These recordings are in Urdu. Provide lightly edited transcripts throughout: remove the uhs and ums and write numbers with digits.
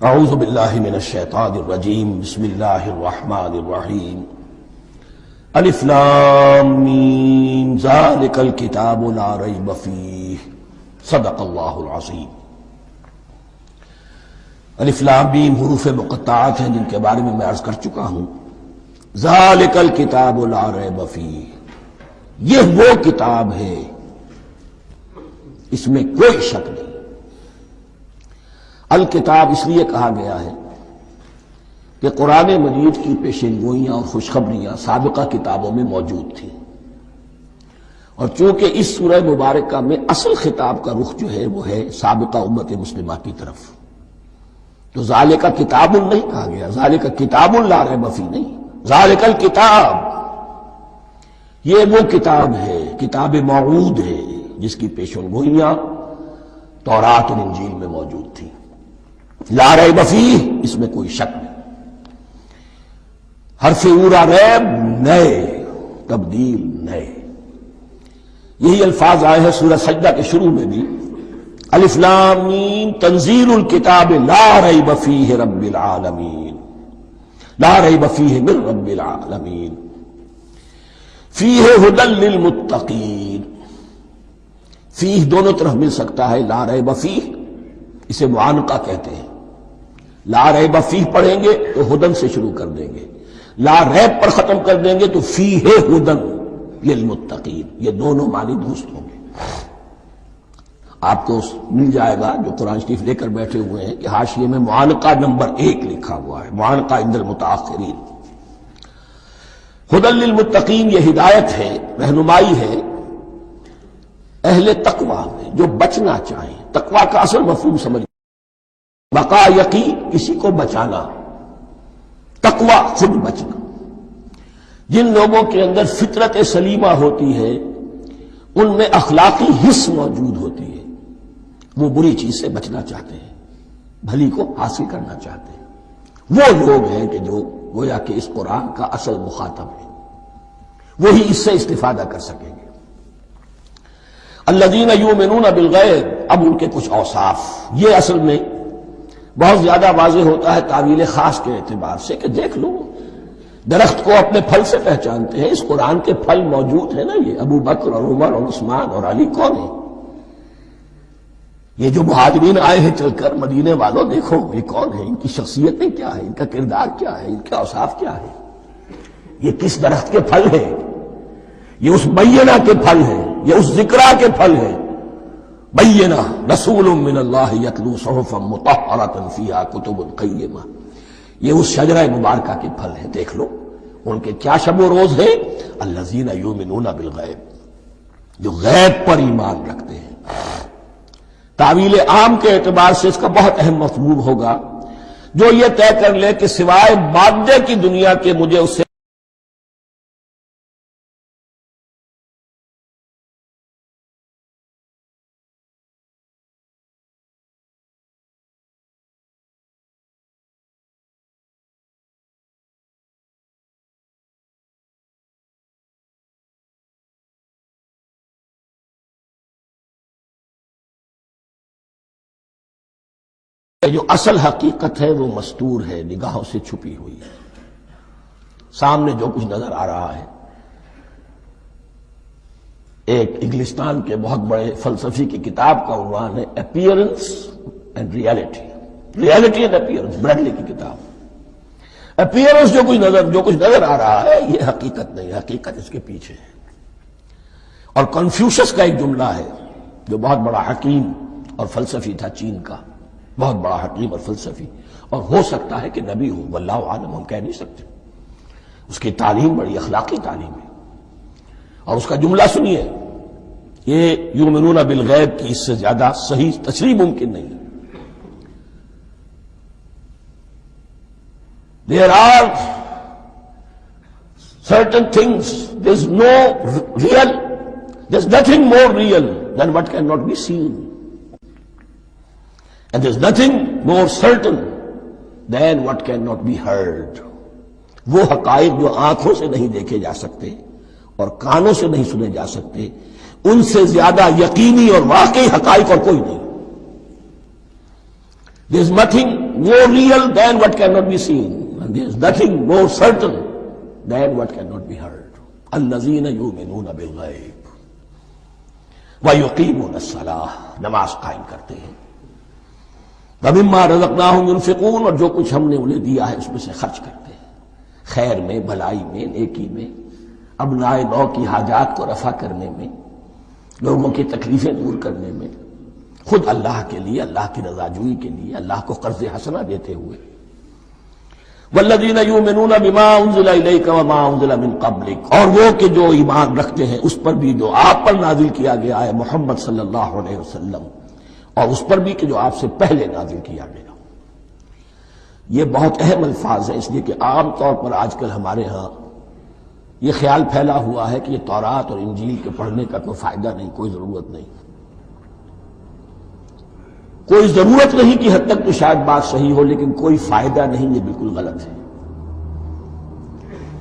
اعوذ باللہ من الشیطان الرجیم بسم اللہ الرحمن الرحیم الف لام میم ذالک الکتاب لا ریب فیہ صدق اللہ العظیم۔ الف لام میم حروف مقطعات ہیں جن کے بارے میں عرض کر چکا ہوں۔ ذالک الکتاب لا ریب فیہ، یہ وہ کتاب ہے اس میں کوئی شک نہیں۔ الکتاب اس لیے کہا گیا ہے کہ قرآن مجید کی پیشین گوئیاں اور خوشخبریاں سابقہ کتابوں میں موجود تھیں، اور چونکہ اس سورہ مبارکہ میں اصل خطاب کا رخ جو ہے وہ ہے سابقہ امت مسلمہ کی طرف، تو ذالک کتاب نہیں کہا گیا، ذالک کتاب لا ریب فیہ نہیں، ذالک الکتاب یہ وہ کتاب ہے، کتاب موعود ہے جس کی پیشین گوئیاں تورات اور انجیل میں موجود تھیں۔ لا ریب فیہ، اس میں کوئی شک نہیں۔ حرف اورا ریب نئے، تبدیل نئے، یہی الفاظ آئے ہیں سورہ سجدہ کے شروع میں بھی، الف لام میم تنزیل الکتاب لا ریب فیہ رب العالمین، لا ریب فیہ من رب العالمین، فیہ ھدی للمتقین۔ فیہ دونوں طرف مل سکتا ہے، لا ریب فیہ اسے معانقہ کہتے ہیں، لا ریب فیہ پڑھیں گے تو ہدن سے شروع کر دیں گے، لا ریب پر ختم کر دیں گے تو فیہ ہدن للمتقین، یہ دونوں معنی درست ہوں گے۔ آپ کو مل جائے گا جو قرآن شریف لے کر بیٹھے ہوئے ہیں کہ حاشیے میں معانقہ نمبر 1 لکھا ہوا ہے، معانقہ عند المتاخرین۔ ہدن للمتقین یہ ہدایت ہے، رہنمائی ہے اہل تقویٰ میں جو بچنا چاہیں۔ تقویٰ کا اصل مفہوم سمجھ، بقا یقی کسی کو بچانا، تقویٰ خود بچنا۔ جن لوگوں کے اندر فطرت سلیمہ ہوتی ہے ان میں اخلاقی حس موجود ہوتی ہے، وہ بری چیز سے بچنا چاہتے ہیں، بھلی کو حاصل کرنا چاہتے ہیں۔ وہ لوگ ہیں کہ جو گویا کہ اس قرآن کا اصل مخاطب ہے، وہی اس سے استفادہ کر سکیں گے۔ الذین یؤمنون بالغیب، اب ان کے کچھ اوصاف، یہ اصل میں بہت زیادہ واضح ہوتا ہے تعویل خاص کے اعتبار سے کہ دیکھ لو درخت کو اپنے پھل سے پہچانتے ہیں، اس قرآن کے پھل موجود ہیں نا، یہ ابو بکر اور عمر اور عثمان اور علی کون ہیں؟ یہ جو مہاجرین آئے ہیں چل کر، مدینے والوں دیکھو یہ کون ہے، ان کی شخصیتیں کیا ہے، ان کا کردار کیا ہے، ان کے اوصاف کیا ہے، یہ کس درخت کے پھل ہیں، یہ اس بینہ کے پھل ہیں، یہ اس ذکرہ کے پھل ہیں۔ بینہ رسول من اللہ یتلو صحفا مطہرۃ فیہا کتب قیمہ، یہ اس شجرہ مبارکہ کے پھل ہیں، دیکھ لو ان کے کیا شب و روز ہے۔ الذین یؤمنون بالغیب، جو غیب پر ایمان رکھتے ہیں۔ تعویل عام کے اعتبار سے اس کا بہت اہم مفہوم ہوگا، جو یہ طے کر لے کہ سوائے مادے کی دنیا کے مجھے اس سے جو اصل حقیقت ہے وہ مستور ہے، نگاہوں سے چھپی ہوئی ہے۔ سامنے جو کچھ نظر آ رہا ہے، ایک انگلستان کے بہت بڑے فلسفی کی کتاب کا عنوان ہے appearance and reality, reality and appearance, Bradley کی کتاب۔ اپیئرنس جو کچھ نظر آ رہا ہے یہ حقیقت نہیں، حقیقت اس کے پیچھے ہے۔ اور کنفیوشس کا ایک جملہ ہے جو بہت بڑا حکیم اور فلسفی تھا، چین کا بہت بڑا حکیم اور فلسفی، اور ہو سکتا ہے کہ نبی ہو، واللہ عالم، ہم کہہ نہیں سکتے۔ اس کی تعلیم بڑی اخلاقی تعلیم ہے، اور اس کا جملہ سنیے، یہ یؤمنون بالغیب کی اس سے زیادہ صحیح تشریح ممکن نہیں۔ There are certain things, there's nothing more real than what cannot be seen. And there's nothing more certain than what cannot be heard. وہ حقائق جو آنکھوں سے نہیں دیکھے جا سکتے اور کانوں سے نہیں سنے جا سکتے، ان سے زیادہ یقینی اور واقعی حقائق اور کوئی نہیں۔ There is nothing more real than what cannot be seen, and there is nothing more certain than what cannot be heard. الَّذِينَ يُؤْمِنُونَ بِالْغَيْبِ وَيُقِيمُونَ الصَّلَاةَ، نماز قائم کرتے ہیں. وَمِمَّا رَزَقْنَاهُمْ يُنْفِقُونَ، اور جو کچھ ہم نے انہیں دیا ہے اس میں سے خرچ کرتے ہیں، خیر میں، بھلائی میں، نیکی میں، ابنائے نو کی حاجات کو رفع کرنے میں، لوگوں کی تکلیفیں دور کرنے میں، خود اللہ کے لیے، اللہ کی رضا جوئی کے لیے، اللہ کو قرض حسنہ دیتے ہوئے. والذین یؤمنون بما انزل الیک وما انزل من قبلک، اور وہ کہ جو ایمان رکھتے ہیں اس پر بھی جو آپ پر نازل کیا گیا ہے محمد صلی اللہ علیہ وسلم، اور اس پر بھی کہ جو آپ سے پہلے نازل کیا گیا. یہ بہت اہم الفاظ ہیں، اس لیے کہ عام طور پر آج کل ہمارے ہاں یہ خیال پھیلا ہوا ہے کہ یہ تورات اور انجیل کے پڑھنے کا کوئی فائدہ نہیں، کوئی ضرورت نہیں. کوئی ضرورت نہیں کی حد تک تو شاید بات صحیح ہو، لیکن کوئی فائدہ نہیں، یہ بالکل غلط ہے.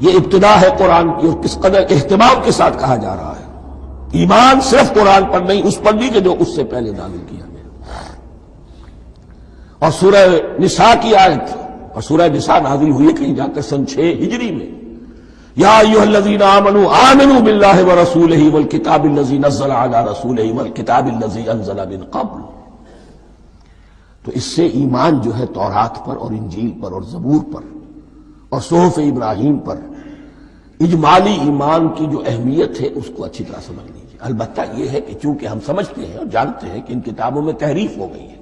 یہ ابتدا ہے قرآن کی، اور کس قدر اہتمام کے ساتھ کہا جا رہا ہے. ایمان صرف قرآن پر نہیں، اس پر بھی کہ جو اس سے پہلے نازل کیا گیا. اور سورہ نساء کی آیت، اور سورہ نساء نازل ہوئی کہیں جا کر سن 6 ہجری میں. یا ایھا الذین آمنوا آمنوا باللہ ورسولہ والکتاب الذی نزل علی رسولہ والکتاب الذی انزل من قبل. تو اس سے ایمان جو ہے تورات پر اور انجیل پر اور زبور پر اور صحف ابراہیم پر، اجمالی ایمان کی جو اہمیت ہے اس کو اچھی طرح سمجھ لیجیے. البتہ یہ ہے کہ چونکہ ہم سمجھتے ہیں اور جانتے ہیں کہ ان کتابوں میں تحریف ہو گئی ہے،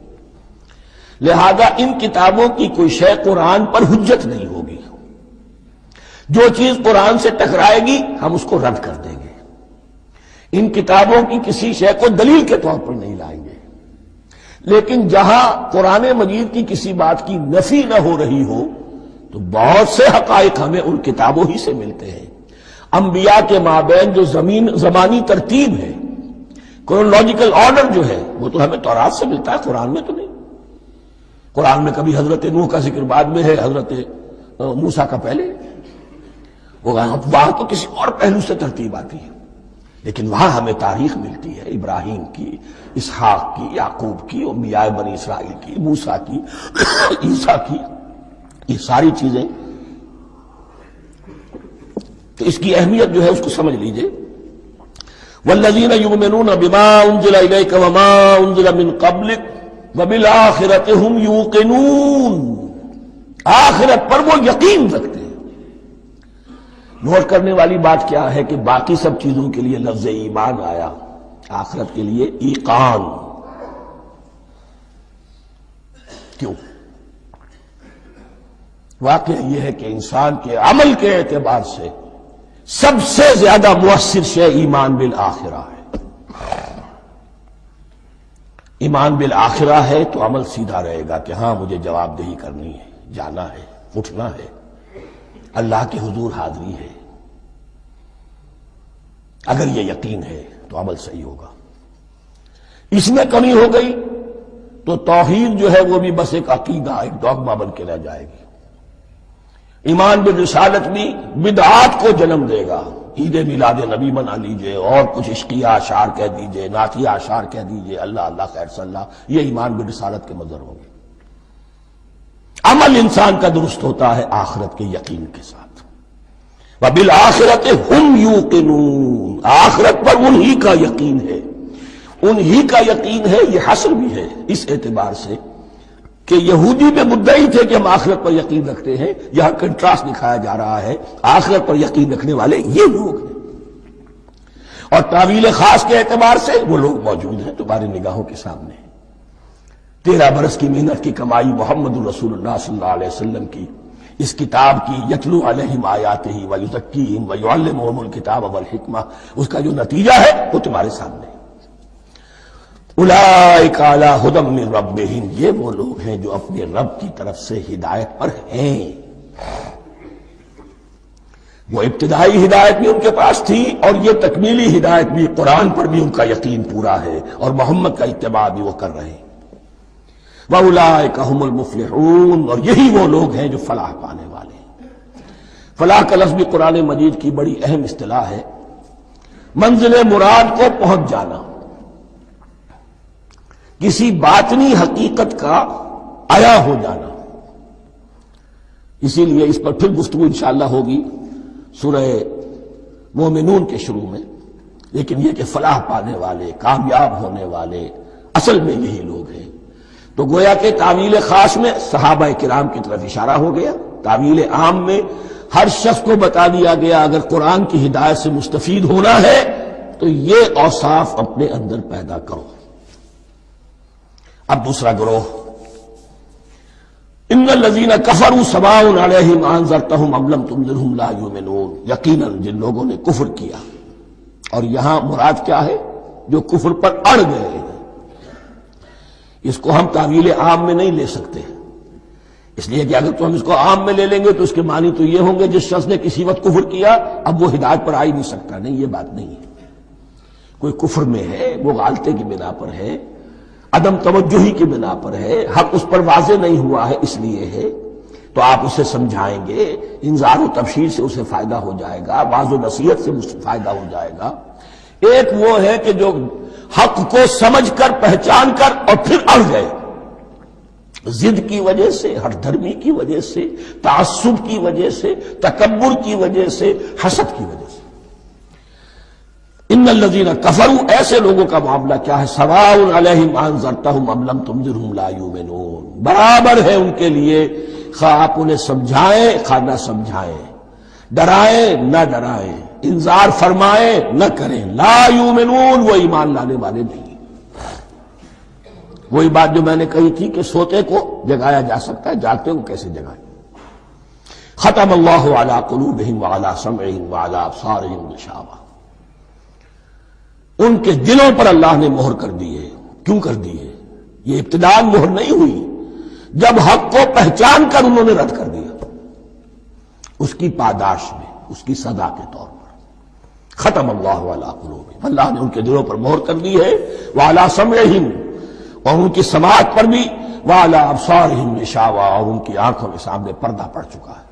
لہذا ان کتابوں کی کوئی شے قرآن پر حجت نہیں ہوگی. جو چیز قرآن سے ٹکرائے گی ہم اس کو رد کر دیں گے. ان کتابوں کی کسی شے کو دلیل کے طور پر نہیں لائیں گے. لیکن جہاں قرآن مجید کی کسی بات کی نفی نہ ہو رہی ہو تو بہت سے حقائق ہمیں ان کتابوں ہی سے ملتے ہیں. انبیاء کے مابین جو زمانی ترتیب ہے، کرونالوجیکل آرڈر جو ہے، وہ تو ہمیں تورات سے ملتا ہے، قرآن میں تو نہیں. قرآن میں کبھی حضرت نوح کا ذکر بعد میں ہے، حضرت موسیٰ کا پہلے. وہاں تو کسی اور پہلو سے ترتیب آتی ہے، لیکن وہاں ہمیں تاریخ ملتی ہے ابراہیم کی، اسحاق کی، یعقوب کی، انبیاء بنی اسرائیل کی، موسیٰ کی، عیسیٰ کی. یہ ساری چیزیں، تو اس کی اہمیت جو ہے اس کو سمجھ لیجئے. والذین یؤمنون بما انزل الیک وما انزل من قبلک وبالآخرۃ ھم یوقنون، آخرت پر وہ یقین رکھتے ہیں. نوٹ کرنے والی بات کیا ہے کہ باقی سب چیزوں کے لیے لفظ ایمان آیا، آخرت کے لیے ایقان. کیوں؟ واقعہ یہ ہے کہ انسان کے عمل کے اعتبار سے سب سے زیادہ مؤثر شے ایمان بالآخرہ ہے. ایمان بالآخرہ ہے تو عمل سیدھا رہے گا کہ ہاں مجھے جواب دہی کرنی ہے، جانا ہے، اٹھنا ہے، اللہ کے حضور حاضری ہے. اگر یہ یقین ہے تو عمل صحیح ہوگا. اس میں کمی ہو گئی تو توحید جو ہے وہ بھی بس ایک عقیدہ، ایک ڈوگما بن کے رہ جائے گی. ایمان بالرسالت بھی بدعات کو جنم دے گا. عید میلاد نبی منا لیجئے، اور کچھ عشقیہ اشعار کہہ دیجئے، نعتیہ اشعار کہہ دیجئے، اللہ اللہ خیر صلی اللہ، یہ ایمان بالرسالت کے مظہر ہوں گے. عمل انسان کا درست ہوتا ہے آخرت کے یقین کے ساتھ. وبالآخرۃ ھم یوقنون، آخرت پر انہی کا یقین ہے، انہی کا یقین ہے. یہ حصر بھی ہے اس اعتبار سے کہ یہودی میں مدعی تھے کہ ہم آخرت پر یقین رکھتے ہیں، یہاں کنٹراسٹ دکھایا جا رہا ہے، آخرت پر یقین رکھنے والے یہ لوگ ہیں. اور تعویل خاص کے اعتبار سے وہ لوگ موجود ہیں تمہاری نگاہوں کے سامنے. 13 برس کی محنت کی کمائی محمد الرسول اللہ صلی اللہ علیہ وسلم کی اس کتاب کی، یتلو علیہم آیاتہ ویزکیہم ویعلمہم الکتاب والحکمہ، اس کا جو نتیجہ ہے وہ تمہارے سامنے. اولئک علی ھدی من ربہم، یہ وہ لوگ ہیں جو اپنے رب کی طرف سے ہدایت پر ہیں. وہ ابتدائی ہدایت بھی ان کے پاس تھی، اور یہ تکمیلی ہدایت بھی، قرآن پر بھی ان کا یقین پورا ہے، اور محمد کا اتباع بھی وہ کر رہے ہیں. وَأُولَٰئِكَ هُمُ الْمُفْلِحُونَ، اور یہی وہ لوگ ہیں جو فلاح پانے والے ہیں. فلاح کا لفظ بھی قرآن مجید کی بڑی اہم اصطلاح ہے. منزل مراد کو پہنچ جانا، کسی باطنی حقیقت کا عیا ہو جانا. اسی لیے اس پر پھر گفتگو انشاءاللہ ہوگی سورہ مومنون کے شروع میں. لیکن یہ کہ فلاح پانے والے، کامیاب ہونے والے اصل میں یہی لوگ ہیں. تو گویا کہ تعویل خاص میں صحابہ کرام کی طرف اشارہ ہو گیا، تعویل عام میں ہر شخص کو بتا دیا گیا اگر قرآن کی ہدایت سے مستفید ہونا ہے تو یہ اوصاف اپنے اندر پیدا کرو. اب دوسرا گروہ، ان الذین کفروا سواء علیہم انذرتہم ام لم تنذرہم لا یؤمنون. یقیناً جن لوگوں نے کفر کیا، اور یہاں مراد کیا ہے؟ جو کفر پر اڑ گئے ہیں. اس کو ہم تعویل عام میں نہیں لے سکتے، اس لیے کہ اگر تو ہم اس کو عام میں لے لیں گے تو اس کے معنی تو یہ ہوں گے جس شخص نے کسی وقت کفر کیا اب وہ ہدایت پر آ ہی نہیں سکتا. نہیں، یہ بات نہیں ہے. کوئی کفر میں ہے، وہ غالطے کی بنا پر ہے، عدم توجہی کی بنا پر ہے، حق اس پر واضح نہیں ہوا ہے اس لیے ہے، تو آپ اسے سمجھائیں گے، انذار و تبشیر سے اسے فائدہ ہو جائے گا، واعظ و نصیحت سے فائدہ ہو جائے گا. ایک وہ ہے کہ جو حق کو سمجھ کر، پہچان کر اور پھر اڑ گئے، ضد کی وجہ سے، ہٹ دھرمی کی وجہ سے، تعصب کی وجہ سے، تکبر کی وجہ سے، حسد کی وجہ سے. ان الذین کفروا، ایسے لوگوں کا معاملہ کیا ہے؟ سواء علیہم انذرتہم ام لم تنذرہم لا یؤمنون. برابر ہے ان کے لیے، خواہ آپ انہیں سمجھائیں خواہ نہ سمجھائیں، ڈرائیں نہ ڈرائیں، انذار فرمائیں نہ کریں، لا یؤمنون، وہ ایمان لانے والے نہیں. وہی بات جو میں نے کہی تھی کہ سوتے کو جگایا جا سکتا ہے، جاگتے کو کیسے جگائیں. ختم اللہ علی قلوبہم وعلی سمعہم وعلی ابصارہم غشاوہ. ان کے دلوں پر اللہ نے مہر کر دی ہے. کیوں کر دی ہے؟ یہ ابتداءً مہر نہیں ہوئی، جب حق کو پہچان کر انہوں نے رد کر دیا، اس کی پاداش میں، اس کی سزا کے طور پر. ختم اللہ علی قلوبہم، اللہ نے ان کے دلوں پر مہر کر دی ہے، وعلی سمعہم، اور ان کی سماعت پر بھی، وعلی ابصارہم غشاوہ، اور ان کی آنکھوں کے سامنے پردہ پڑ چکا ہے.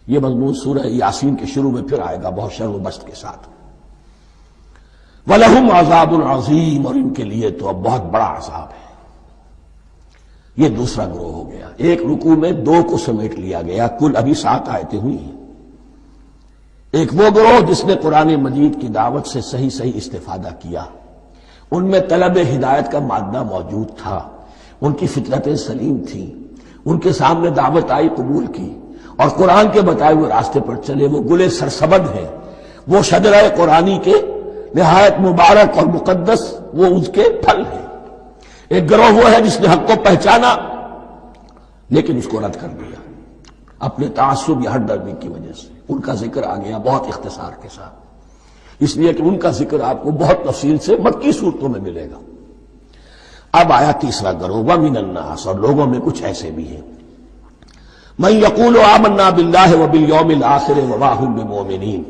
یہ مضمون سورہ یاسین کے شروع میں پھر آئے گا بہت شر و بست کے ساتھ. وَلَهُمْ عَذَابٌ عَظِيمٌ، اور ان کے لیے تو اب بہت بڑا عذاب ہے. یہ دوسرا گروہ ہو گیا. ایک رکوع میں دو کو سمیٹ لیا گیا، کل ابھی 7 آیتیں ہوئی ہیں. ایک وہ گروہ جس نے قرآن مجید کی دعوت سے صحیح صحیح استفادہ کیا، ان میں طلب ہدایت کا مادہ موجود تھا، ان کی فطرتیں سلیم تھیں، ان کے سامنے دعوت آئی، قبول کی، اور قرآن کے بتائے ہوئے راستے پر چلے. وہ گلے سرسبد ہیں، وہ شجرہ قرآنی کے نہایت مبارک اور مقدس، وہ اس کے پھل ہیں. ایک گروہ وہ ہے جس نے حق کو پہچانا لیکن اس کو رد کر دیا اپنے تعصب یا ہٹ درمی کی وجہ سے. ان کا ذکر آ گیا بہت اختصار کے ساتھ، اس لیے کہ ان کا ذکر آپ کو بہت تفصیل سے مکی صورتوں میں ملے گا. اب آیا تیسرا گروہ، وَمِنَ النَّاسِ، اور لوگوں میں کچھ ایسے بھی ہیں، مَن يَقُولُ آمَنَّا بِاللَّهِ وَبِالْيَوْمِ الْآخِرِ وَمَا هُم بِمُؤْمِنِينَ،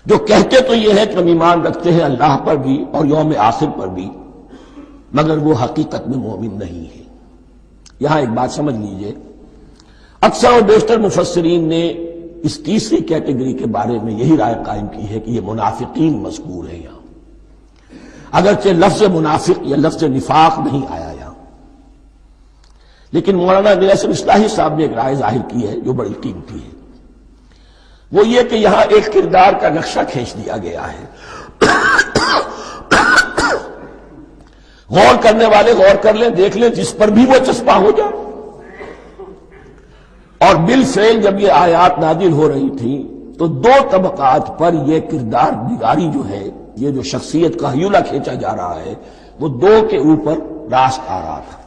جو کہتے تو یہ ہے کہ ہم ایمان رکھتے ہیں اللہ پر بھی اور یوم آخر پر بھی، مگر وہ حقیقت میں مومن نہیں ہے. یہاں ایک بات سمجھ لیجئے، اکثر اور بیشتر مفسرین نے اس تیسری کیٹیگری کے بارے میں یہی رائے قائم کی ہے کہ یہ منافقین مذکور ہیں یہاں، اگرچہ لفظ منافق یا لفظ نفاق نہیں آیا یہاں. لیکن مولانا نیاصر اصلاحی صاحب نے ایک رائے ظاہر کی ہے جو بڑی قیمتی ہے، وہ یہ کہ یہاں ایک کردار کا نقشہ کھینچ دیا گیا ہے. غور کرنے والے غور کر لیں، دیکھ لیں، جس پر بھی وہ چسپاں ہو جائے. اور بالفعل جب یہ آیات نازل ہو رہی تھیں تو دو طبقات پر یہ کردار نگاری جو ہے، یہ جو شخصیت کا ہیولہ کھینچا جا رہا ہے، وہ دو کے اوپر راست آ رہا تھا.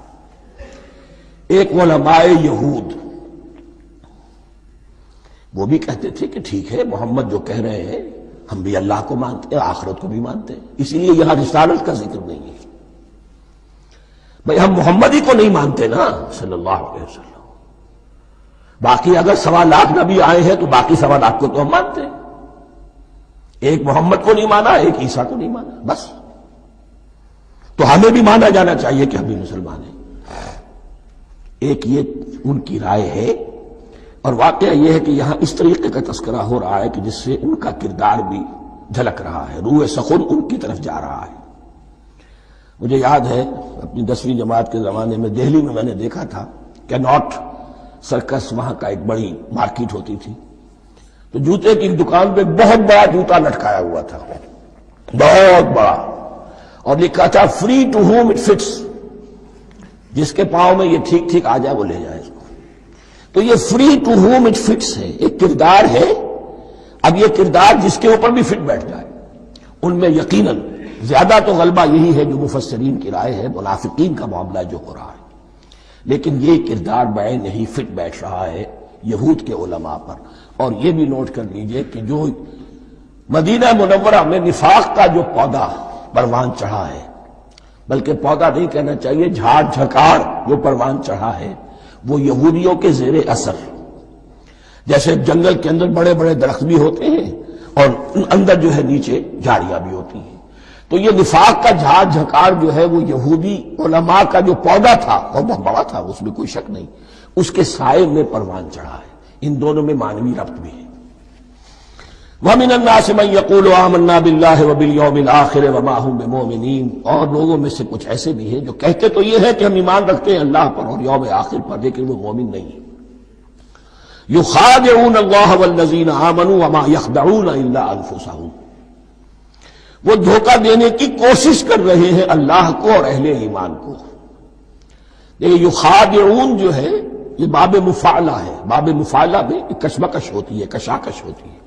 ایک علماء یہود، وہ بھی کہتے تھے کہ ٹھیک ہے محمد جو کہہ رہے ہیں، ہم بھی اللہ کو مانتے ہیں، آخرت کو بھی مانتے ہیں، اسی لیے یہاں رسالت کا ذکر نہیں ہے. بھئی ہم محمد ہی کو نہیں مانتے نا صلی اللہ علیہ وسلم، باقی اگر 1.25 لاکھ نبی آئے ہیں تو باقی 1.25 لاکھ کو تو ہم مانتے ہیں. ایک محمد کو نہیں مانا، ایک عیسیٰ کو نہیں مانا، بس. تو ہمیں بھی مانا جانا چاہیے کہ ہم بھی مسلمان ہیں. ایک یہ ان کی رائے ہے، اور واقعہ یہ ہے کہ یہاں اس طریقے کا تذکرہ ہو رہا ہے کہ جس سے ان کا کردار بھی جھلک رہا ہے، روح سخن ان کی طرف جا رہا ہے. مجھے یاد ہے اپنی 10ویں جماعت کے زمانے میں دہلی میں نے دیکھا تھا کہ ناٹ سرکس وہاں کا ایک بڑی مارکیٹ ہوتی تھی، تو جوتے کی دکان پہ بہت بڑا جوتا لٹکایا ہوا تھا، بہت بڑا، اور لکھا تھا free to home it fits, جس کے پاؤں میں یہ ٹھیک ٹھیک آ جائے وہ لے جائے اس کو۔ تو یہ free to home it fits ہے، ایک کردار ہے، اب یہ کردار جس کے اوپر بھی فٹ بیٹھ جائے، ان میں یقیناً زیادہ تو غلبہ یہی ہے جو مفسرین کی رائے ہے، منافقین کا معاملہ جو ہو رہا ہے، لیکن یہ کردار بعین نہیں فٹ بیٹھ رہا ہے یہود کے علماء پر۔ اور یہ بھی نوٹ کر لیجئے کہ جو مدینہ منورہ میں نفاق کا جو پودا پروان چڑھا ہے، بلکہ پودا نہیں کہنا چاہیے، جھاڑ جھکاڑ جو پروان چڑھا ہے، وہ یہودیوں کے زیر اثر، جیسے جنگل کے اندر بڑے بڑے درخت بھی ہوتے ہیں اور اندر جو ہے نیچے جھاڑیاں بھی ہوتی ہیں، تو یہ نفاق کا جھاڑ جھکاڑ جو ہے وہ یہودی علماء کا جو پودا تھا وہ بہت بڑا تھا، اس میں کوئی شک نہیں، اس کے سائے میں پروان چڑھا ہے۔ ان دونوں میں معنوی ربط بھی ہے۔ وَمِنَ النَّاسِ مَن يَقُولُ آمَنَّا بِاللَّهِ وَبِالْيَوْمِ الْآخِرِ وَمَا هُم بِمُؤْمِنِينَ، اور لوگوں میں سے کچھ ایسے بھی ہیں جو کہتے تو یہ ہے کہ ہم ایمان رکھتے ہیں اللہ پر اور یوم آخر پر، لیکن وہ مومن نہیں ہیں۔ يُخَادِعُونَ اللَّهَ وَالَّذِينَ آمَنُوا وَمَا يَخْدَعُونَ إِلَّا أَنفُسَهُمْ، وہ دھوکہ دینے کی کوشش کر رہے ہیں اللہ کو اور اہل ایمان کو۔ لیکن یخادعون جو ہے یہ باب مفعلہ ہے، باب مفعلہ میں کشمکش ہوتی ہے، کشاکش ہوتی ہے،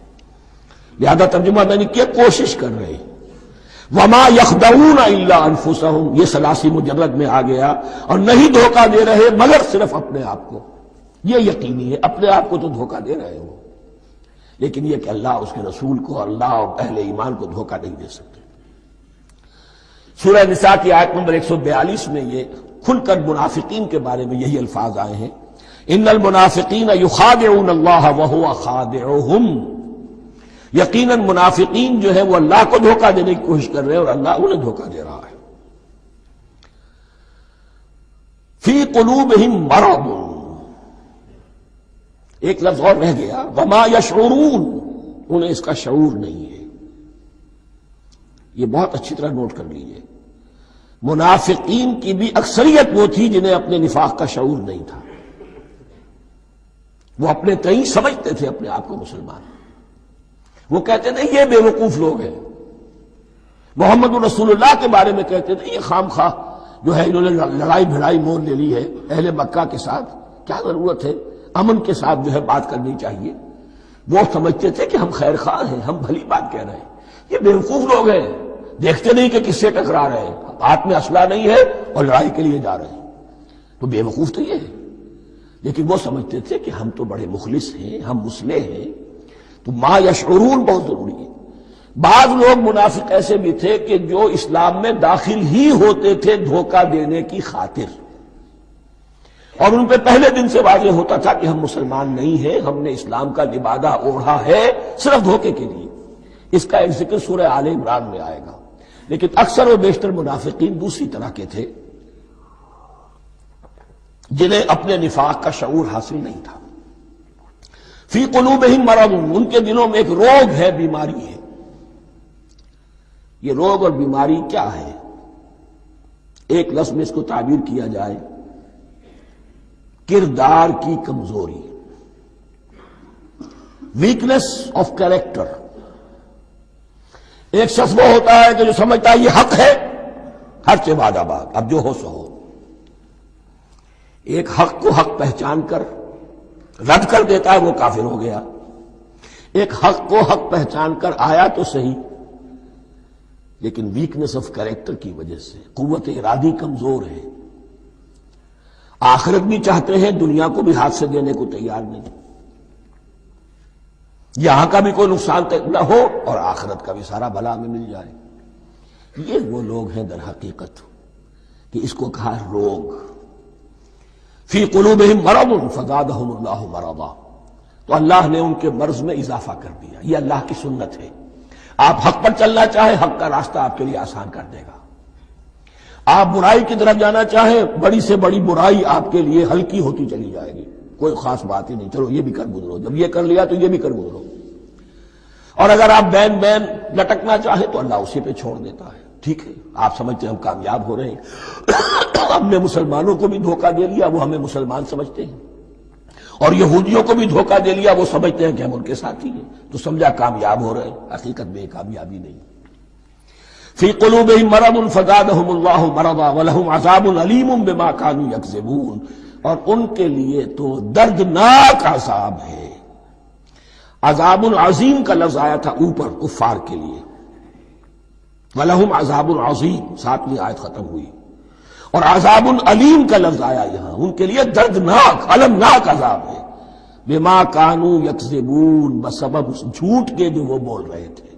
لہذا ترجمہ میں نے کیا کوشش کر رہے ہیں۔ وما یخدعون الا انفسهم، یہ ثلاثی مجرد میں آ گیا، اور نہیں دھوکہ دے رہے مگر صرف اپنے آپ کو، یہ یقینی ہے اپنے آپ کو تو دھوکہ دے رہے ہو، لیکن یہ کہ اللہ اس کے رسول کو، اللہ اور اہل ایمان کو دھوکہ نہیں دے سکتے۔ سورہ نساء کی آیت نمبر 142 میں یہ کھل کر منافقین کے بارے میں یہی الفاظ آئے ہیں، ان المنافقین یخادعون اللہ وہو خادعہم، یقیناً منافقین جو ہے وہ اللہ کو دھوکہ دینے کی کوشش کر رہے ہیں اور اللہ انہیں دھوکہ دے رہا ہے۔ فی قلوبہم مرض، ایک لفظ اور رہ گیا، وما یشعرون، انہیں اس کا شعور نہیں ہے۔ یہ بہت اچھی طرح نوٹ کر لیجئے، منافقین کی بھی اکثریت وہ تھی جنہیں اپنے نفاق کا شعور نہیں تھا، وہ اپنے تئیں سمجھتے تھے اپنے آپ کو مسلمان، وہ کہتے تھے یہ بے وقوف لوگ ہیں، محمد رسول اللہ کے بارے میں کہتے تھے یہ خام خواہ جو ہے انہوں نے لڑائی بھڑائی مول لے لی ہے اہل مکہ کے ساتھ، کیا ضرورت ہے، امن کے ساتھ جو ہے بات کرنی چاہیے۔ وہ سمجھتے تھے کہ ہم خیر خواہ ہیں، ہم بھلی بات کہہ رہے ہیں، یہ بے وقوف لوگ ہیں، دیکھتے نہیں کہ کس سے ٹکرا رہے ہیں، ہاتھ میں اسلحہ نہیں ہے اور لڑائی کے لیے جا رہے ہیں، تو بے وقوف تو یہ ہے۔ لیکن وہ سمجھتے تھے کہ ہم تو بڑے مخلص ہیں، ہم مسلح ہیں، تو ما یشعرون بہت ضروری ہے۔ بعض لوگ منافق ایسے بھی تھے کہ جو اسلام میں داخل ہی ہوتے تھے دھوکہ دینے کی خاطر، اور ان پہ پہلے دن سے واضح ہوتا تھا کہ ہم مسلمان نہیں ہیں، ہم نے اسلام کا لبادہ اوڑھا ہے صرف دھوکے کے لیے۔ اس کا ایک ذکر سورہ آل عمران میں آئے گا، لیکن اکثر و بیشتر منافقین دوسری طرح کے تھے جنہیں اپنے نفاق کا شعور حاصل نہیں تھا۔ فی قلوبہم مرض، ان کے دلوں میں ایک روگ ہے، بیماری ہے۔ یہ روگ اور بیماری کیا ہے؟ ایک لفظ میں اس کو تعبیر کیا جائے، کردار کی کمزوری، ویکنس آف کیریکٹر۔ ایک شخص وہ ہوتا ہے کہ جو سمجھتا ہے یہ حق ہے، حق سے بعد آباد، اب جو ہو سو ہو۔ ایک حق کو حق پہچان کر رد کر دیتا ہے، وہ کافر ہو گیا۔ ایک حق کو حق پہچان کر آیا تو صحیح، لیکن ویکنس آف کیریکٹر کی وجہ سے قوت ارادی کمزور ہے، آخرت بھی چاہتے ہیں، دنیا کو بھی ہاتھ سے دینے کو تیار نہیں، یہاں کا بھی کوئی نقصان نہ ہو اور آخرت کا بھی سارا بھلا ہمیں مل جائے۔ یہ وہ لوگ ہیں در حقیقت کہ اس کو کہا روگ۔ فی قلوبہم مرض فزادہم اللہ مرضا، تو اللہ نے ان کے مرض میں اضافہ کر دیا۔ یہ اللہ کی سنت ہے، آپ حق پر چلنا چاہیں حق کا راستہ آپ کے لیے آسان کر دے گا، آپ برائی کی طرف جانا چاہیں بڑی سے بڑی برائی آپ کے لیے ہلکی ہوتی چلی جائے گی، کوئی خاص بات ہی نہیں، چلو یہ بھی کر گزرو، جب یہ کر لیا تو یہ بھی کر گزرو۔ اور اگر آپ بین بین لٹکنا چاہیں تو اللہ اسی پہ چھوڑ دیتا ہے۔ ٹھیک ہے، آپ سمجھتے ہیں ہم کامیاب ہو رہے ہیں، ہم نے مسلمانوں کو بھی دھوکہ دے لیا، وہ ہمیں مسلمان سمجھتے ہیں، اور یہودیوں کو بھی دھوکہ دے لیا، وہ سمجھتے ہیں کہ ہم ان کے ساتھی ہیں، تو سمجھا کامیاب ہو رہے ہیں، حقیقت میں کامیابی نہیں۔ فی قلوبہم مرض فزادہم اللہ مرضا ولہم عذاب علیم بما کانوا یکذبون، اور ان کے لیے تو دردناک عذاب ہے۔ عذاب عظیم کا لفظ آیا تھا اوپر کفار کے لیے، وَلَهُمْ عَذَابٌ عَظِيمٌ، 7ویں آیت ختم ہوئی، اور عذاب علیم کا لفظ آیا یہاں، ان کے لیے دردناک المناک عذاب ہے، بما کانوا یکذبون، بسبب اس جھوٹ کے جو وہ بول رہے تھے۔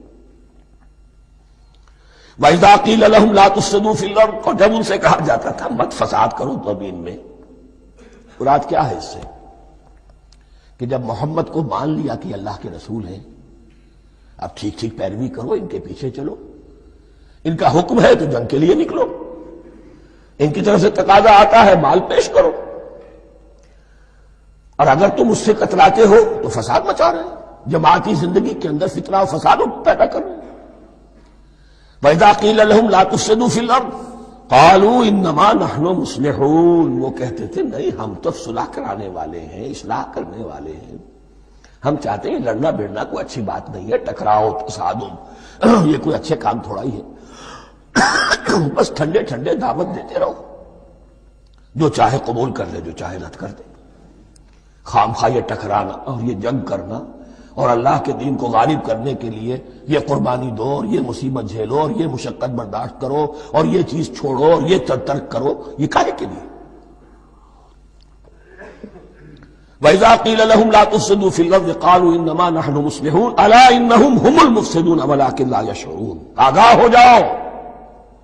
وَإِذَا قِيلَ لَهُمْ لَا تُفْسِدُوا فِي الْأَرْضِ، اور جب ان سے کہا جاتا تھا مت فساد کرو زمین میں، مراد کیا ہے اس سے؟ کہ جب محمد کو مان لیا کہ اللہ کے رسول ہیں، اب ٹھیک ٹھیک پیروی کرو، ان کے پیچھے چلو، ان کا حکم ہے تو جنگ کے لیے نکلو، ان کی طرف سے تقاضا آتا ہے مال پیش کرو، اور اگر تم اس سے کتراتے ہو تو فساد مچا رہے ہیں، جماعتی زندگی کے اندر فتنہ و فساد پیدا کر رہے ہیں۔ وَإِذَا قِيلَ لَهُمْ لَا تُفْسِدُوا فِي الْأَرْضِ قَالُوا إِنَّمَا نَحْنُ مُصْلِحُونَ، وہ کہتے تھے نہیں ہم تو صلح کرانے والے ہیں، اصلاح کرنے والے ہیں، ہم چاہتے ہیں لڑنا بھیڑنا کوئی اچھی بات نہیں ہے، ٹکراؤ تصادم یہ کوئی اچھے کام تھوڑا ہی ہے، بس ٹھنڈے ٹھنڈے دعوت دیتے رہو، جو چاہے قبول کر لے جو چاہے رد کر دے، خام خواہ یہ ٹکرانا اور یہ جنگ کرنا اور اللہ کے دین کو غالب کرنے کے لیے یہ قربانی دو اور یہ مصیبت جھیلو اور یہ مشقت برداشت کرو اور یہ چیز چھوڑو اور یہ ترک کرو، یہ کاہے کے لیے؟ وَإِذَا قِيلَ لَهُمْ لَا تُفْسِدُوا فِي الْأَرْضِ قَالُوا إِنَّمَا نَحْنُ مُصْلِحُونَ أَلَا إِنَّهُمْ هُمُ الْمُفْسِدُونَ وَلَٰكِن لَا يَشْعُرُونَ، آگاہ ہو جاؤ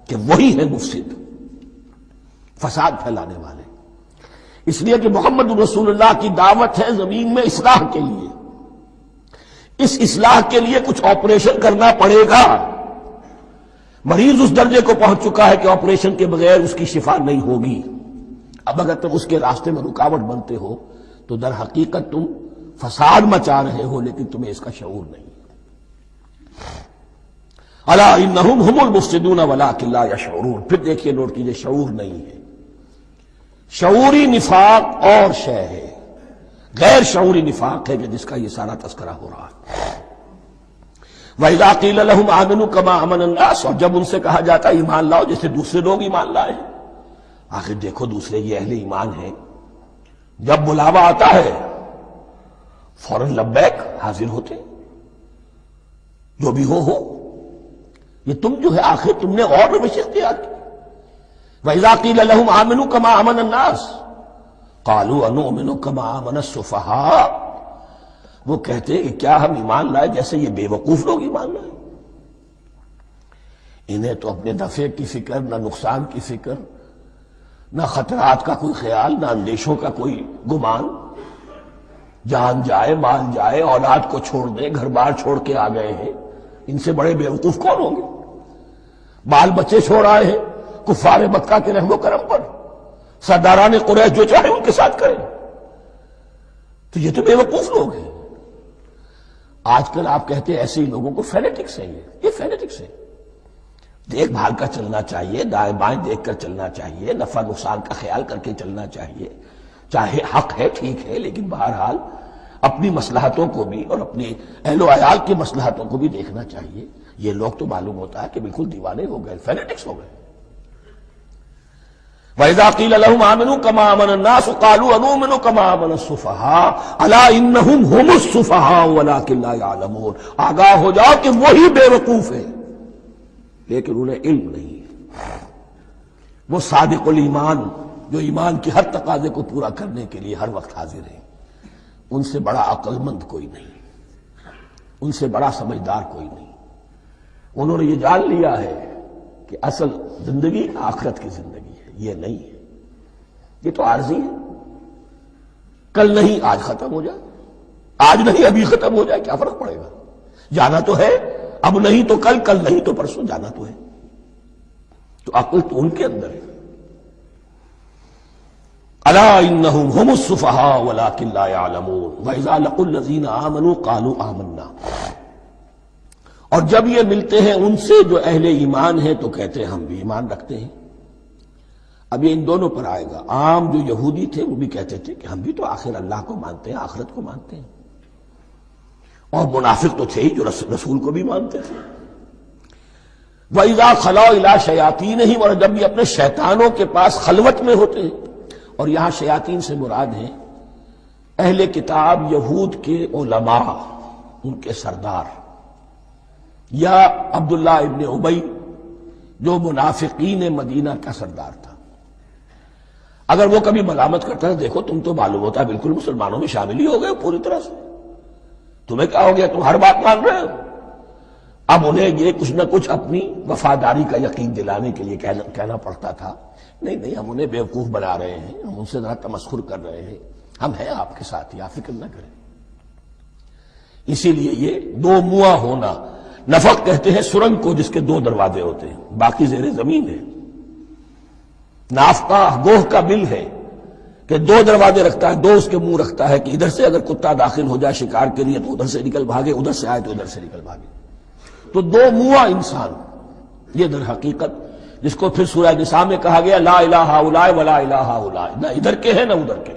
کہ وہی ہے مفسد، فساد پھیلانے والے۔ اس لیے کہ محمد رسول اللہ کی دعوت ہے زمین میں اصلاح کے لیے، اس اصلاح کے لیے کچھ آپریشن کرنا پڑے گا۔ مریض اس درجے کو پہنچ چکا ہے کہ آپریشن کے بغیر اس کی شفا نہیں ہوگی، اب اگر تم اس کے راستے میں رکاوٹ بنتے ہو تو در حقیقت تم فساد مچا رہے ہو، لیکن تمہیں اس کا شعور نہیں۔ الا انہم ہم المفسدون ولکن لا یشعرون، پھر دیکھیے نوٹ کیجئے، شعور نہیں ہے۔ شعوری نفاق اور شے ہے، غیر شعوری نفاق ہے کہ جس کا یہ سارا تذکرہ ہو رہا ہے۔ وَإِذَا قِيلَ لَهُمْ آمِنُوا كَمَا آمَنَ النَّاسُ، اور جب ان سے کہا جاتا ہے ایمان لاؤ جیسے دوسرے لوگ ایمان لائے، آخر دیکھو دوسرے یہ اہل ایمان ہیں، جب بلاوا آتا ہے فوراً لبیک حاضر ہوتے، جو بھی ہو یہ تم جو ہے آخر تم نے اور روش اختیار کی۔ وَإِذَا قِيلَ لَهُمْ آمِنُوا كَمَا آمَنَ النَّاسُ قَالُوا أَنُؤْمِنُ كَمَا آمَنَ السُّفَهَاءُ، وہ کہتے ہیں کہ کیا ہم ایمان لائے جیسے یہ بے وقوف لوگ ایمان لائے؟ انہیں تو اپنے نفع کی فکر، نہ نقصان کی فکر، نہ خطرات کا کوئی خیال، نہ اندیشوں کا کوئی گمان، جان جائے مال جائے، اولاد کو چھوڑ دیں، گھر بار چھوڑ کے آ گئے ہیں، ان سے بڑے بے وقوف کون ہوں گے؟ بال بچے چھوڑ آئے ہیں کفار مکہ کے رحم و کرم پر، سرداران قریش جو چاہے ان کے ساتھ کریں، تو یہ تو بے وقوف لوگ ہیں۔ آج کل آپ کہتے ہیں ایسے ہی لوگوں کو فینیٹکس ہیں، یہ فینیٹکس ہیں، دیکھ بھال کر چلنا چاہیے، دائیں بائیں دیکھ کر چلنا چاہیے، نفع نقصان کا خیال کر کے چلنا چاہیے، چاہے حق ہے ٹھیک ہے، لیکن بہرحال اپنی مصلحتوں کو بھی اور اپنے اہل و عیال کی مصلحتوں کو بھی دیکھنا چاہیے۔ یہ لوگ تو معلوم ہوتا ہے کہ بالکل دیوانے ہو گئے، فینیٹکس ہو گئے۔ وَإِذَا قِيلَ لَهُمْ آمِنُوا كَمَا آمَنَ النَّاسُ قَالُوا أَنُؤْمِنُ كَمَا آمَنَ السُّفَهَاءُ أَلَا إِنَّهُمْ هُمُ السُّفَهَاءُ وَلَٰكِن لَا يَعْلَمُونَ، آگاہ ہو جاؤ کہ وہی بے وقوف ہے لیکن انہیں علم نہیں ہے۔ وہ صادق الایمان جو ایمان کی ہر تقاضے کو پورا کرنے کے لیے ہر وقت حاضر ہیں، ان سے بڑا عقل مند کوئی نہیں، ان سے بڑا سمجھدار کوئی نہیں۔ انہوں نے یہ جان لیا ہے کہ اصل زندگی آخرت کی زندگی ہے، یہ نہیں ہے، یہ تو عارضی ہے، کل نہیں آج ختم ہو جائے، آج نہیں ابھی ختم ہو جائے، کیا فرق پڑے گا؟ جانا تو ہے، اب نہیں تو کل، کل نہیں تو پرسوں، جانا تو ہے۔ تو عقل تو ان کے اندر ہے۔ الا انہم ہم السفہاء ولکن لا یعلمون وَإِذَا لَقُوا الَّذِينَ آمَنُوا قَالُوا آمَنَّا، اور جب یہ ملتے ہیں ان سے جو اہل ایمان ہیں تو کہتے ہیں ہم بھی ایمان رکھتے ہیں۔ اب یہ ان دونوں پر آئے گا۔ عام جو یہودی تھے وہ بھی کہتے تھے کہ ہم بھی تو آخر اللہ کو مانتے ہیں، آخرت کو مانتے ہیں، اور منافق تو تھے ہی جو رسول کو بھی مانتے تھے۔ وَإِذَا خَلَوْا إِلَىٰ شَيَاطِينِهِمْ، اور جب یہ اپنے شیطانوں کے پاس خلوت میں ہوتے ہیں، اور یہاں شیاطین سے مراد ہیں اہل کتاب یہود کے علماء، ان کے سردار، یا عبداللہ ابن ابی جو منافقین مدینہ کا سردار تھا۔ اگر وہ کبھی ملامت کرتا ہے، دیکھو تم تو معلوم ہوتا ہے بالکل مسلمانوں میں شامل ہی ہو گئے پوری طرح سے، تمہیں کیا ہو گیا، تم ہر بات مان رہے ہو۔ اب انہیں یہ کچھ نہ کچھ اپنی وفاداری کا یقین دلانے کے لیے کہنا پڑتا تھا، نہیں ہم انہیں بیوقوف بنا رہے ہیں، ہم ان سے ذرا تمسخر کر رہے ہیں، ہم ہیں آپ کے ساتھ ہی، آپ فکر نہ کریں۔ اسی لیے یہ دو منہ ہونا، نفق کہتے ہیں سرنگ کو جس کے دو دروازے ہوتے ہیں، باقی زیر زمین ہے۔ نافقہ گوہ کا بل ہے کہ دو دروازے رکھتا ہے، دو اس کے منہ رکھتا ہے کہ ادھر سے اگر کتا داخل ہو جائے شکار کے لیے تو ادھر سے نکل بھاگے، ادھر سے آئے تو ادھر سے نکل بھاگے۔ تو دو منہ انسان، یہ در حقیقت جس کو پھر سورہ نساء میں کہا گیا لا الہ ہؤلاء ولا الہ ہؤلاء، نہ ادھر کے ہیں نہ ادھر کے،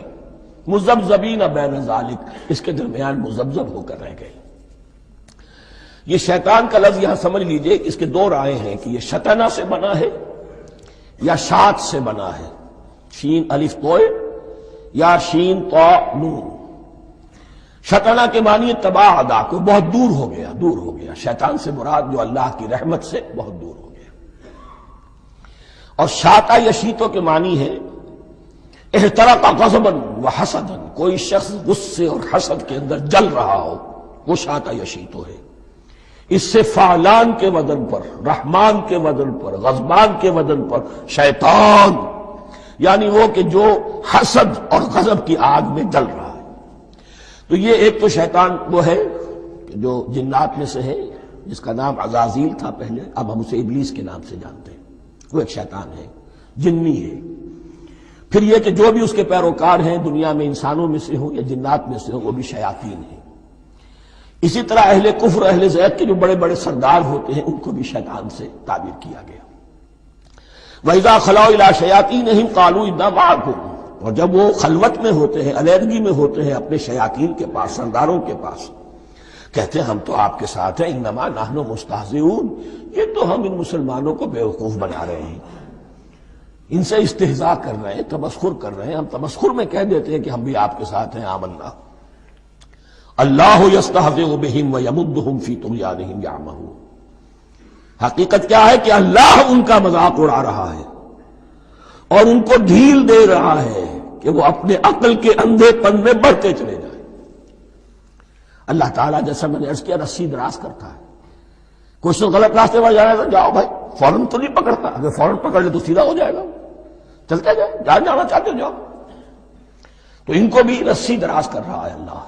مذبذبین بین ذالک، اس کے درمیان مذبذب ہو کر رہ گئے۔ یہ شیطان کا لفظ یہاں سمجھ لیجئے، اس کے دو رائے ہیں کہ یہ شطنہ سے بنا ہے یا شات سے بنا ہے، شین الف توئے یا شین طا نون۔ شطنہ کے معنی تباعدا، کو بہت دور ہو گیا، دور ہو گیا۔ شیطان سے مراد جو اللہ کی رحمت سے بہت دور ہو گیا۔ اور شاتا یشیتو کے معنی ہے احترق غضبا وحسدا، کوئی شخص غصے اور حسد کے اندر جل رہا ہو، وہ شاتا یشیتو ہے۔ اس سے فعلان کے وزن پر، رحمان کے وزن پر، غضبان کے وزن پر شیطان، یعنی وہ کہ جو حسد اور غضب کی آگ میں جل رہا ہے۔ تو یہ ایک تو شیطان وہ ہے جو جنات میں سے ہے، جس کا نام عزازیل تھا پہلے، اب ہم اسے ابلیس کے نام سے جانتے ہیں، وہ ایک شیطان ہے، جنی ہے۔ پھر یہ کہ جو بھی اس کے پیروکار ہیں دنیا میں انسانوں میں سے ہوں یا جنات میں سے ہوں، وہ بھی شیاطین ہیں۔ اسی طرح اہل کفر، اہل زیغ کے جو بڑے بڑے سردار ہوتے ہیں، ان کو بھی شیطان سے تعبیر کیا گیا۔ وَإِذَا خَلَوْا إِلَىٰ شَيَاطِينِهِمْ قَالُوا إِنَّا مَعَكُمْ، اور جب وہ خلوت میں ہوتے ہیں، علیحدگی میں ہوتے ہیں اپنے شیاطین کے پاس، سرداروں کے پاس، کہتے ہیں ہم تو آپ کے ساتھ ہیں، انما نحن مستہزئون، یہ تو ہم ان مسلمانوں کو بیوقوف بنا رہے ہیں، ان سے استہزاء کر رہے ہیں، تمسخر کر رہے ہیں۔ ہم تمسخر میں کہہ دیتے ہیں کہ ہم بھی آپ کے ساتھ ہیں، آمنا۔ اللہ یستہزئ بہم ویمدہم فی طغیانہم یعمہون، حقیقت کیا ہے کہ اللہ ان کا مذاق اڑا رہا ہے اور ان کو ڈھیل دے رہا ہے کہ وہ اپنے عقل کے اندھے پن میں بڑھتے چلے جائیں۔ اللہ تعالیٰ جیسا میں نے عرض کیا رسی دراز کرتا ہے، کوئی شخص غلط راستے پر جا رہا ہے تو جاؤ بھائی، فوراً تو نہیں پکڑتا، اگر فوراً پکڑ لے تو سیدھا ہو جائے گا، چلتے جائے، جہاں جانا چاہتے ہو جاؤ۔ تو ان کو بھی رسی دراز کر رہا ہے اللہ،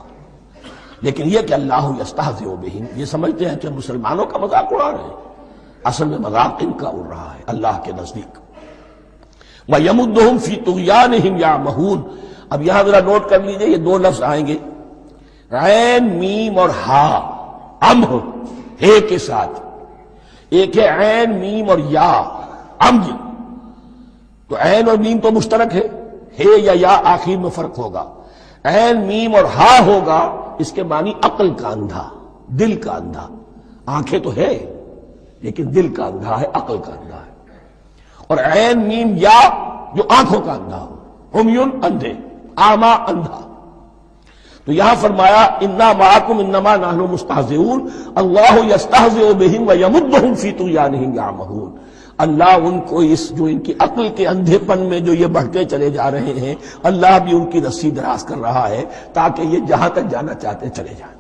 لیکن یہ کہ اللہ یستہزئ بہم، یہ سمجھتے ہیں کہ مسلمانوں کا مذاق اڑا رہے ہیں، اصل میں مذاق ان کا اڑ رہا ہے اللہ کے نزدیک۔ وَيَمُدُّهُمْ فِي طُغْيَانِهِمْ يَعْمَهُونَ، اب یہاں ذرا نوٹ کر لیجئے، یہ دو لفظ آئیں گے، عین میم اور ہا، امہ ہے کے ساتھ، ایک ہے عین میم اور یا امج، تو عین اور میم تو مشترک ہے یا آخر میں فرق ہوگا، عین میم اور ہا ہوگا، اس کے معنی عقل کا اندھا، دل کا اندھا، آنکھیں تو ہے لیکن دل کا اندھا ہے، عقل کا اندھا ہے۔ اور عین میم یا جو آنکھوں کا اندھا ہو، عمیون اندھے، اعمیٰ اندھا۔ تو یہاں فرمایا انا معکم انما نحن مستہزئون، اللہ یستہزئ بہم ویمدہم فی طغیانہم یعمہون، اللہ ان کو اس جو ان کی عقل کے اندھے پن میں جو یہ بڑھتے چلے جا رہے ہیں، اللہ بھی ان کی رسی دراز کر رہا ہے تاکہ یہ جہاں تک جانا چاہتے چلے جائیں۔